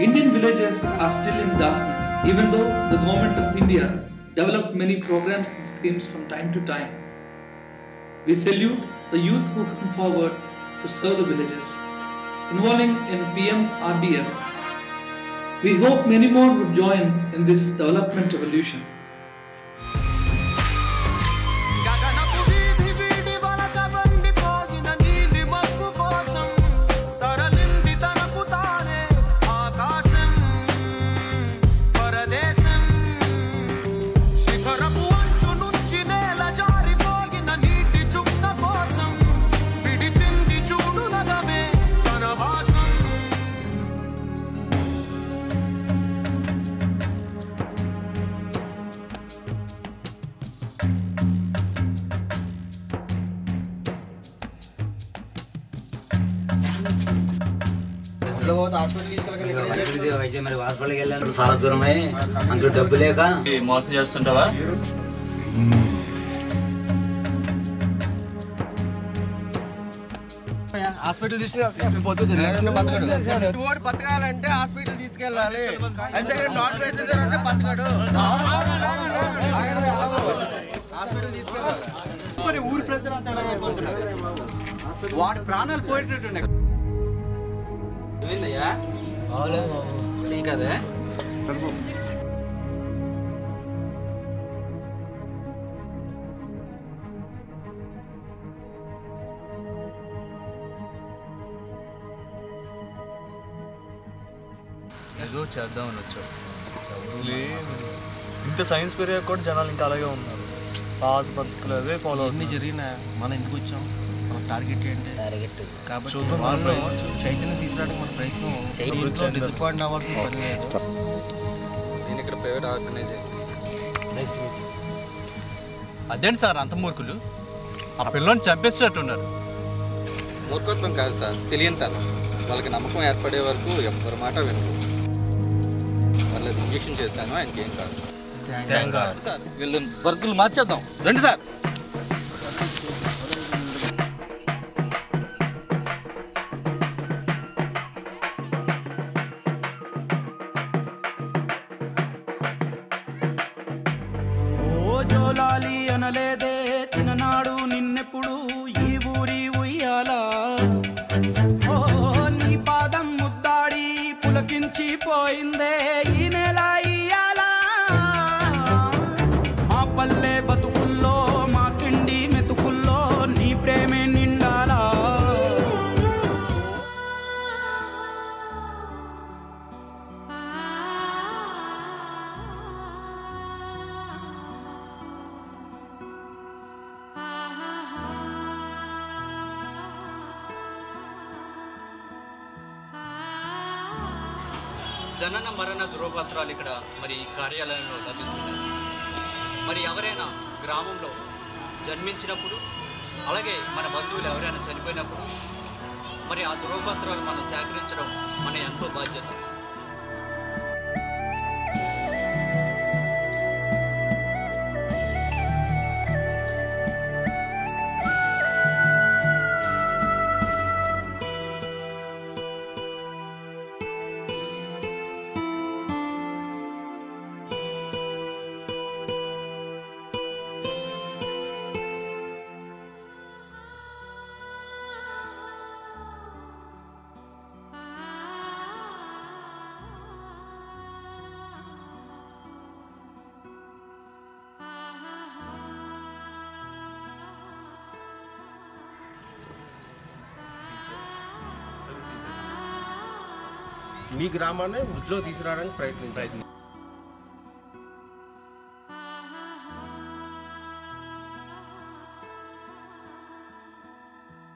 Indian villages are still in darkness, even though the Government of India developed many programs and schemes from time to time. We salute the youth who come forward to serve the villages, involving in PMRDF. We hope many more would join in this development revolution. అయితే మరి హాస్పిటల్కి వెళ్ళాను చాలా దూరమై అందులో డబ్బు లేక మోసం చేస్తుంటావా? హాస్పిటల్ తీసుకెళ్ళి బతకాలంటే హాస్పిటల్ తీసుకెళ్ళాలి. అంతేగాని నాన్ వెజ్ అంటే బతకాడు. హాస్పిటల్ తీసుకెళ్ళాలి. ఊరి ప్రజలు వాడి ప్రాణాలు పోయేటట్టు ఏమైందయ్యా? కదే ఏదో చేద్దామని వచ్చావు. ఇంత సైన్స్ పెరిగా కూడా జనాలు ఇంకా అలాగే ఉన్నారు. పాత పద్ధతులు అవే ఫాలో అన్ని జరిగినా మన ఇంటికి వచ్చాం. మన టార్గెట్ ఏంటి? కాబట్టి చైతన్యం తీసుకురావడానికి మన ప్రయత్నం డిసప్పాయింట్ అవ్వాల్సిన పని లేదు. నేను ఇక్కడ ప్రైవేట్ ఆర్గనైజేషన్. అదేంటి సార్ అంత మూర్ఖులు? ఆ పిల్లని చంపేసినట్టున్నారు. మూర్ఖత్వం కాదు సార్, తెలియని తనం. వాళ్ళకి నమ్మకం ఏర్పడే వరకు ఎవరి మాట వినరు. వాళ్ళది ఇంజక్షన్ చేశాను, ఆయనకి ఏం కాదు సార్. వీళ్ళు వర్కులు మార్చేద్దాం రండి సార్. జోలాలి అనలేదే చిన్ననాడు నిన్నెప్పుడు ఈ ఊరి ఉయ్యాలా. ఓ నీ పాదం ముద్దాడి పులకించి పోయిందే ఈ నెల ఇయ్యాలా. మా పల్లె బతుకుల్లో మా తిండి మెతుకుల్లో నీ ప్రేమే నిండాలా. జనన మరణ ధృవపత్రాలు ఇక్కడ మరి కార్యాలయంలో లభిస్తున్నాయి. మరి ఎవరైనా గ్రామంలో జన్మించినప్పుడు, అలాగే మన బంధువులు ఎవరైనా చనిపోయినప్పుడు మరి ఆ ధృవపత్రాలు మనం సేకరించడం మన ఎంతో బాధ్యత. మీ గ్రామాన్ని వృద్ధిలో తీసుకురావడానికి ప్రయత్నించాలి.